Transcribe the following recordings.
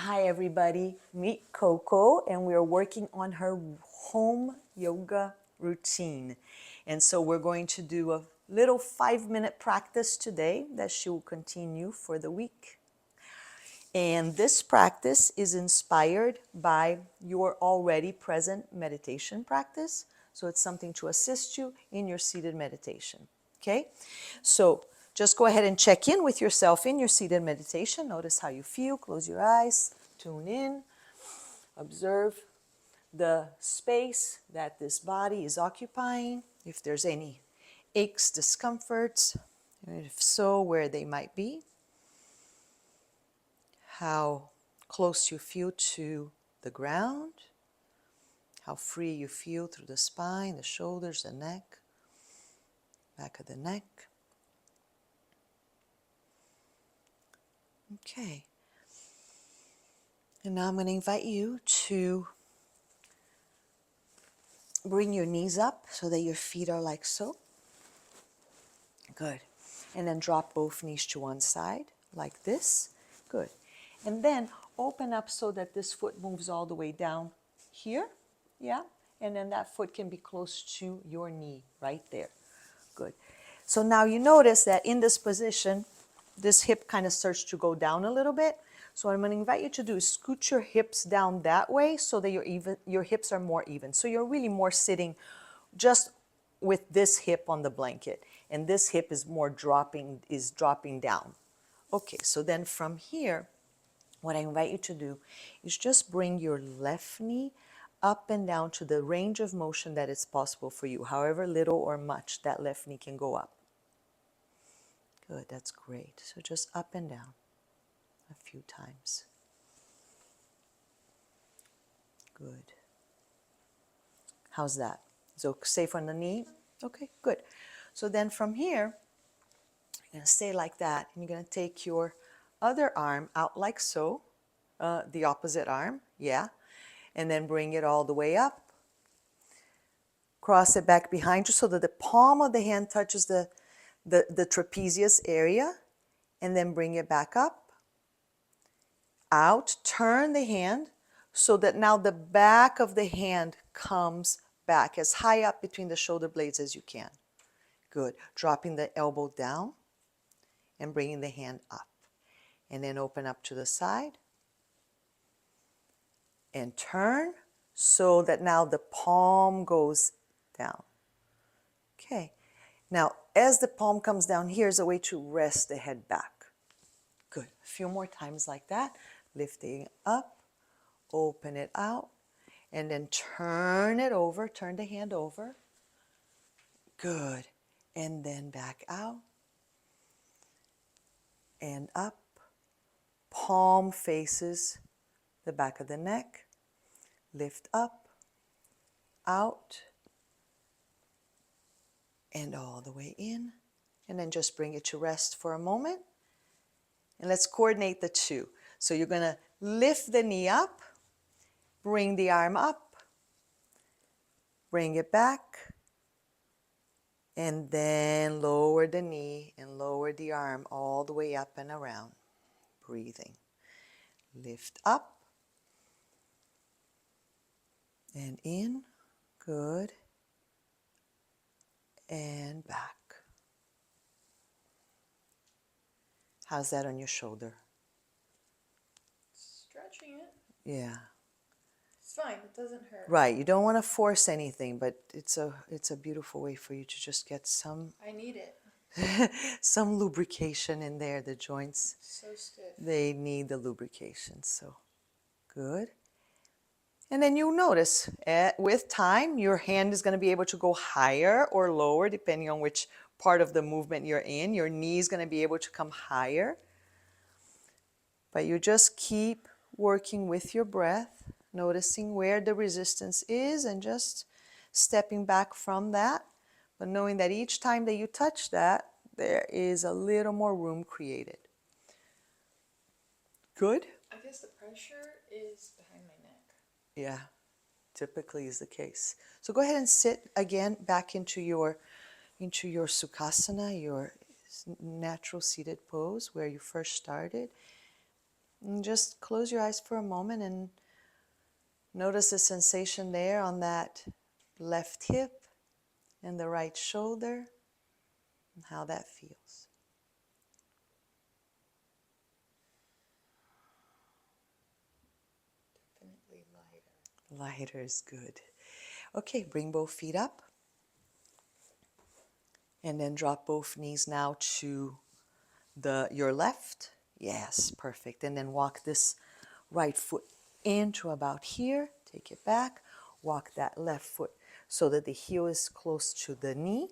Hi everybody, meet Coco and we're working on her home yoga routine. And so we're going to do a little 5-minute practice today that she will continue for the week. And this practice is inspired by your already present meditation practice. So it's something to assist you in your seated meditation. Okay? So just go ahead and check in with yourself in your seated meditation. Notice how you feel. Close your eyes. Tune in. Observe the space that this body is occupying. If there's any aches, discomforts, and if so, where they might be. How close you feel to the ground. How free you feel through the spine, the shoulders, the neck, back of the neck. Okay. And now I'm going to invite you to bring your knees up so that your feet are like so. Good. And then drop both knees to one side like this. Good. And then open up so that this foot moves all the way down here. Yeah. And then that foot can be close to your knee right there. Good. So now you notice that in this position, this hip kind of starts to go down a little bit. So what I'm going to invite you to do is scoot your hips down that way so that your hips are more even. So you're really more sitting just with this hip on the blanket. And this hip is more dropping down. Okay, so then from here, what I invite you to do is just bring your left knee up and down to the range of motion that is possible for you, however little or much that left knee can go up. Good, that's great. So just up and down a few times. Good. How's that? So safe on the knee? Okay, good. So then from here, you're going to stay like that, and you're going to take your other arm out like so, the opposite arm, yeah, and then bring it all the way up. Cross it back behind you so that the palm of the hand touches the trapezius area, and then bring it back up, out, turn the hand so that now the back of the hand comes back as high up between the shoulder blades as you can. Good. Dropping the elbow down and bringing the hand up. And then open up to the side and turn so that now the palm goes down. Okay. Now, as the palm comes down, here's a way to rest the head back. Good. A few more times like that. Lifting up, open it out, and then turn it over, turn the hand over. Good. And then back out and up. Palm faces the back of the neck. Lift up, out, and all the way in. And then just bring it to rest for a moment. And let's coordinate the two. So you're going to lift the knee up, bring the arm up, bring it back, and then lower the knee and lower the arm all the way up and around. Breathing. Lift up and in. Good. And back. How's that on your shoulder? Stretching it. Yeah. It's fine. It doesn't hurt. Right. You don't want to force anything, but it's a beautiful way for you to just get some I need it. some lubrication in there. The joints, So stiff. they need the lubrication. So good. And then you'll notice with time, your hand is going to be able to go higher or lower depending on which part of the movement you're in. Your knee is going to be able to come higher. But you just keep working with your breath, noticing where the resistance is and just stepping back from that. But knowing that each time that you touch that, there is a little more room created. Good? I guess the pressure is behind my neck. Yeah, typically is the case. So go ahead and sit again back into your Sukhasana, your natural seated pose where you first started. And just close your eyes for a moment and notice the sensation there on that left hip and the right shoulder and how that feels. Definitely lighter. Lighter is good. Okay, bring both feet up. And then drop both knees now to your left. Yes, perfect. And then walk this right foot into about here. Take it back. Walk that left foot so that the heel is close to the knee.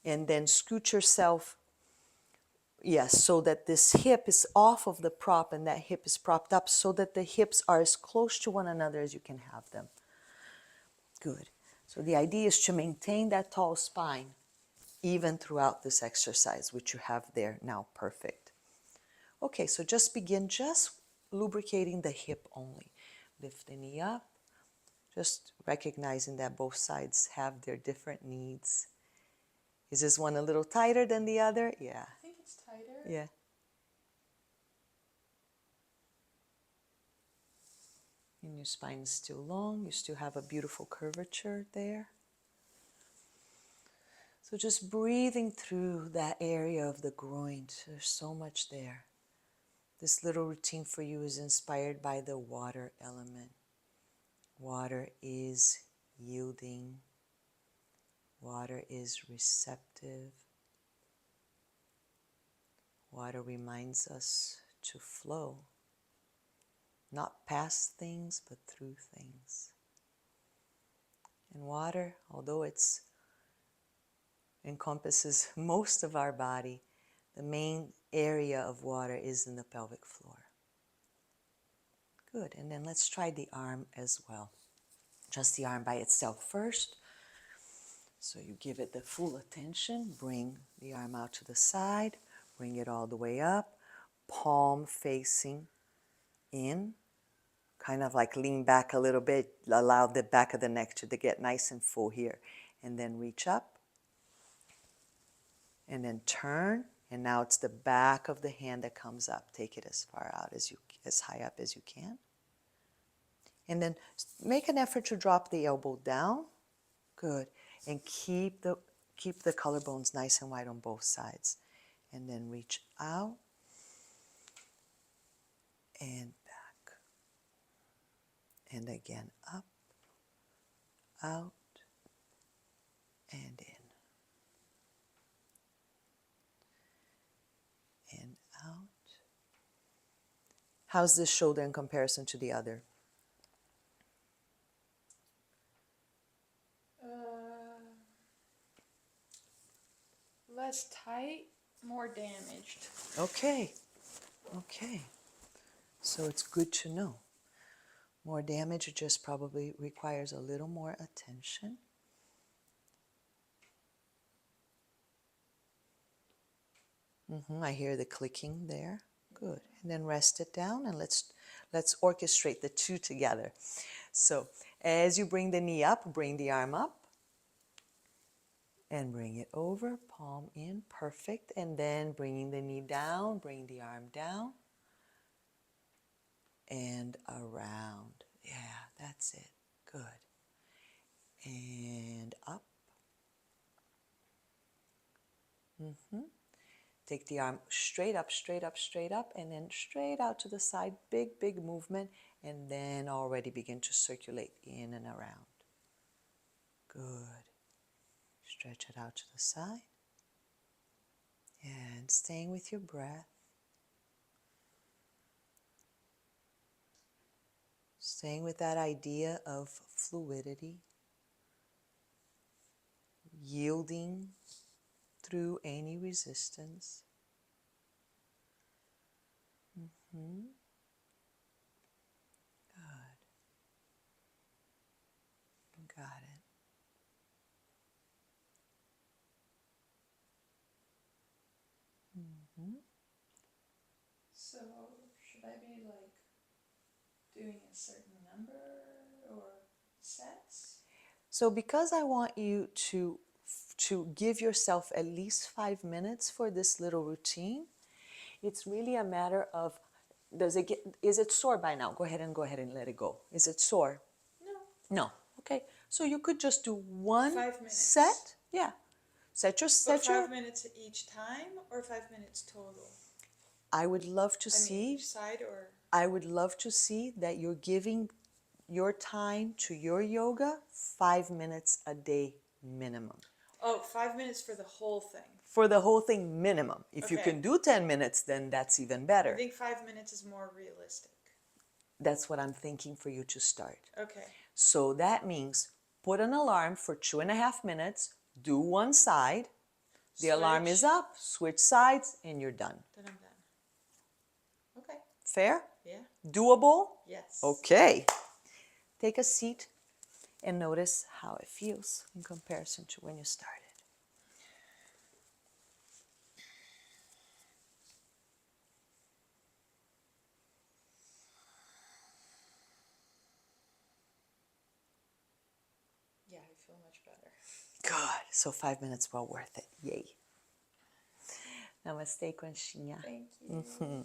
And then scoot yourself, yes, so that this hip is off of the prop and that hip is propped up so that the hips are as close to one another as you can have them. Good. So the idea is to maintain that tall spine even throughout this exercise, which you have there now. Perfect. Okay, so just begin just lubricating the hip only. Lift the knee up, just recognizing that both sides have their different needs. Is this one a little tighter than the other? Yeah. I think it's tighter. Yeah. And your spine is still long. You still have a beautiful curvature there. So just breathing through that area of the groin. There's so much there. This little routine for you is inspired by the water element. Water is yielding. Water is receptive. Water reminds us to flow, not past things, but through things. And water, although it encompasses most of our body, the main area of water is in the pelvic floor. Good, and then let's try the arm as well. Just the arm by itself first. So you give it the full attention, bring the arm out to the side, bring it all the way up, palm facing in, kind of like lean back a little bit, allow the back of the neck to get nice and full here, and then reach up, and then turn, and now it's the back of the hand that comes up. Take it as far out as high up as you can. And then make an effort to drop the elbow down. Good. And keep the collarbones nice and wide on both sides. And then reach out and back. And again, up, out, and in. And out. How's this shoulder in comparison to the other? Less tight, more damaged. Okay. So it's good to know. More damage, it just probably requires a little more attention. I hear the clicking there. Good. And then rest it down and let's orchestrate the two together. So as you bring the knee up, bring the arm up. And bring it over, palm in, perfect. And then bringing the knee down, bring the arm down. And around. Yeah, that's it. Good. And up. Take the arm straight up, straight up, straight up, and then straight out to the side. Big, big movement. And then already begin to circulate in and around. Good. Stretch it out to the side. And staying with your breath. Staying with that idea of fluidity. Yielding through any resistance. Good. You got it. So, should I be like doing a certain number or sets? So because I want you to give yourself at least 5 minutes for this little routine, it's really a matter of Is it sore by now? Go ahead and let it go. Is it sore? No. No. Okay. So you could just do one 5 minutes. set. Yeah. Set your. But 5 minutes each time or 5 minutes total? I would love to I mean, see. each side or? I would love to see that you're giving your time to your yoga 5 minutes a day minimum. Oh, 5 minutes for the whole thing. For the whole thing minimum. If you Okay. can do 10 minutes, then that's even I better. think 5 minutes is more realistic. That's what I'm thinking for you to start. Okay. So that means put an alarm for 2.5 minutes, do one side, the alarm is Switch. up, switch sides, and you're done. Then I'm done. Okay. Fair? Yeah. Doable? Yes. Okay. Take a seat and notice how it feels in comparison to when you started. Yeah, I feel much better. Good. So 5 minutes well worth it. Yay. Namaste, Conchinha. Thank you.